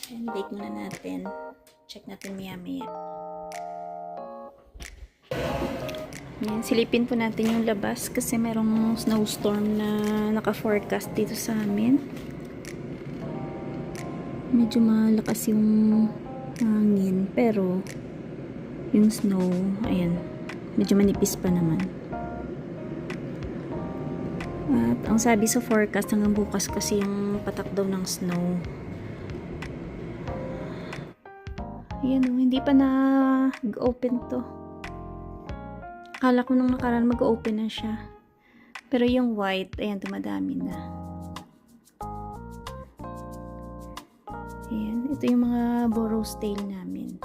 Ayan, bake muna natin. Check natin maya-maya. Ayan, silipin po natin yung labas kasi merong snowstorm na naka-forecast dito sa amin. Medyo malakas yung hangin, pero yung snow, ayan, medyo manipis pa naman. At ang sabi sa forecast hanggang bukas kasi yung patak daw ng snow. Ayan o, hindi pa nag-open to. Akala ko nung nakaraan mag-open na siya. Pero yung white, ayan, dumadami na. Ayan, ito yung mga Boros tail namin.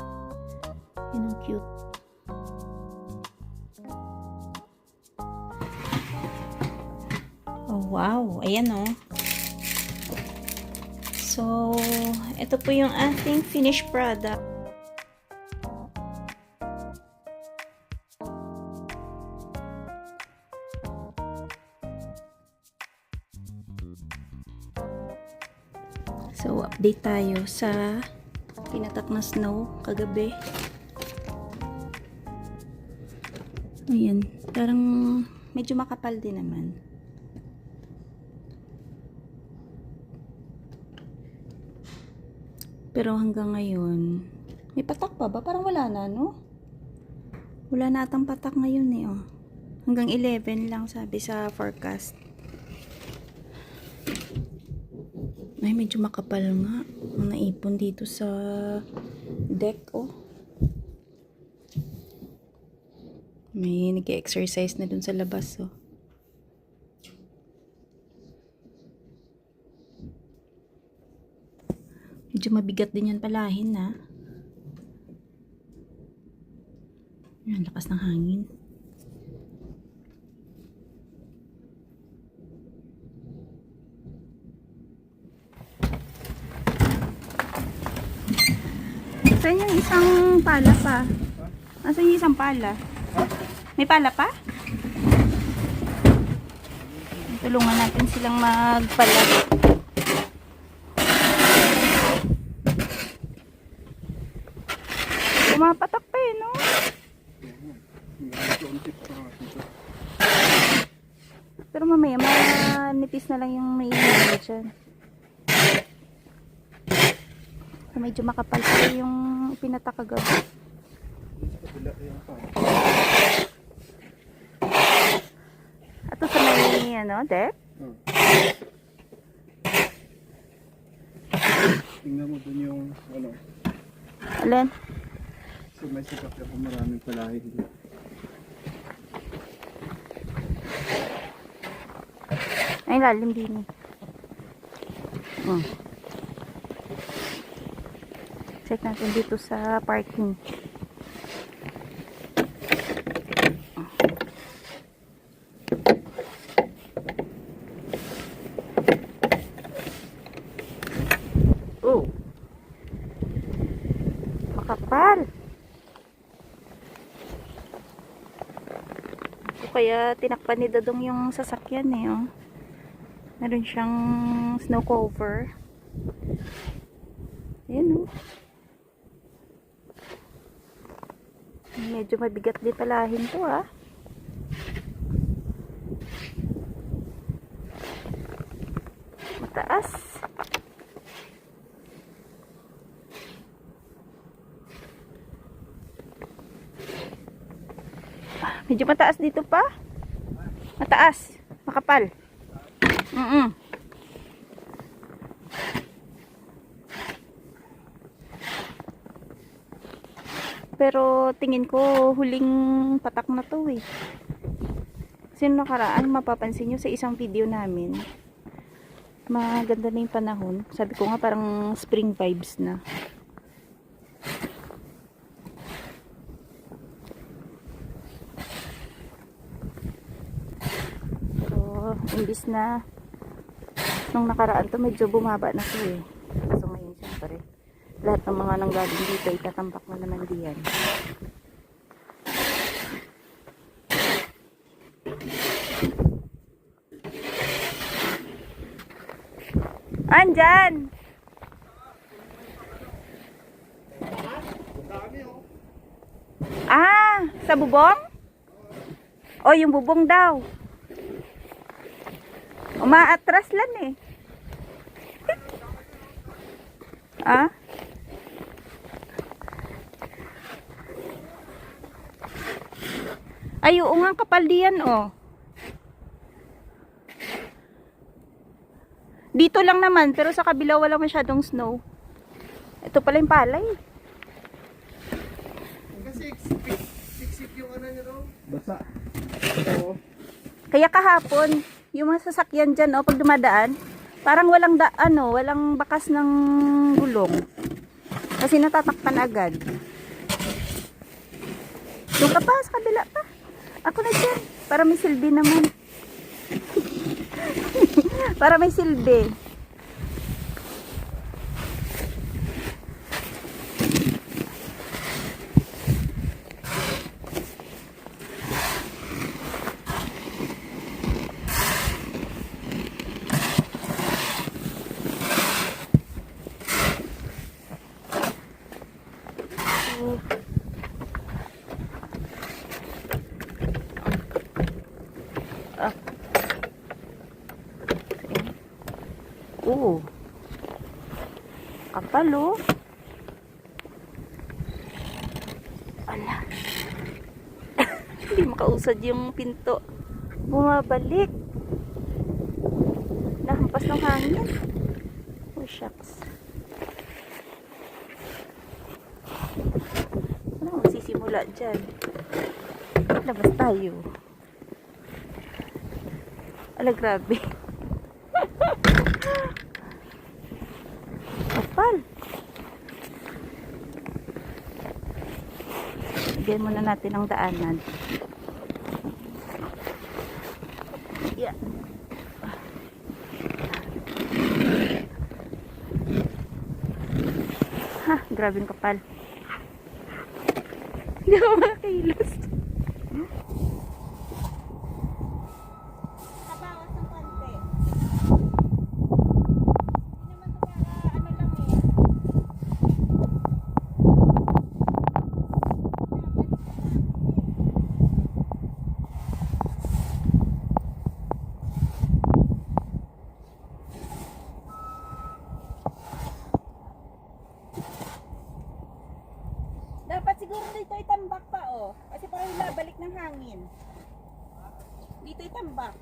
Ayan, ang cute. Oh, wow. Ayan o. So, ito po yung ating finished product. So, update tayo sa pinatak na snow kagabi. Ayan, parang medyo makapal din naman. Pero hanggang ngayon, may patak pa ba? Parang wala na, no? Wala na atang patak ngayon eh, oh. Hanggang 11 lang sabi sa forecast. Ay, medyo makapal nga. Ang naipon dito sa deck, oh. May nag-exercise na dun sa labas, oh. Medyo mabigat din yan palahin, ha. Ayan, lakas ng hangin. Saan yung isang pala pa? Nasaan yung isang pala? May pala pa? Tulungan natin silang magpala. Pumapatak pa eh, no? Pero mamaya, manipis na lang yung may inyo dyan. So, medyo makapal pa yung pinatak kagabi. Ato sa may, ano, deck? Tingnan mo dun yung, ano, Alin? so may sikat ako maraming palahin dun. Ay, lalim din eh. Check natin dito sa parking. Oh. Makapal. So, kaya tinakpan ni Dadong yung sasakyan eh, oh. Meron siyang snow cover. Ayan, oh. Medyo mabigat din palahin to, ah. Mataas. Medyo mataas dito pa. Mataas. Makapal. Pero tingin ko huling patak na to eh. Kasi nakaraan mapapansin nyo sa isang video namin, maganda na yung panahon. Sabi ko nga parang spring vibes na. So, imbis na nung nakaraan to medyo bumaba na to eh. So ngayon syempre lahat ng mga nanggaling dito ay tatambak na naman diyan. Andyan! Sa bubong? O, yung bubong daw. Umaatras lang eh. Ah? Ay, oo nga, kapal diyan, oh. Dito lang naman, pero sa kabila wala masyadong snow. Ito pala yung palay. Kasi siksik yung ano nyo daw. Basa. Oo. Kaya kahapon, yung mga sasakyan dyan, oh, pag dumadaan, parang walang walang bakas ng gulong. Kasi natatakpan agad. Doon ka pa, sa kabila pa. Ako na dyan, para may silbi naman. Para may silbi. Oo. Kapal, oh. Ala. Hindi makausad yung pinto. Bumabalik. Nahampas ng hangin. Oh, shucks. Ano magsisimula dyan? Labas tayo. Ala, grabe. Kapal. Bigyan muna natin ang daanan. Yeah. Ha, grabing kapal. Hindi ako makakilos. Kabawas ng konti. Hindi naman ito para ano lang eh. Dapat siguro dito itambak pa oh. Kasi parang labalik ng hangin. Dito itambak.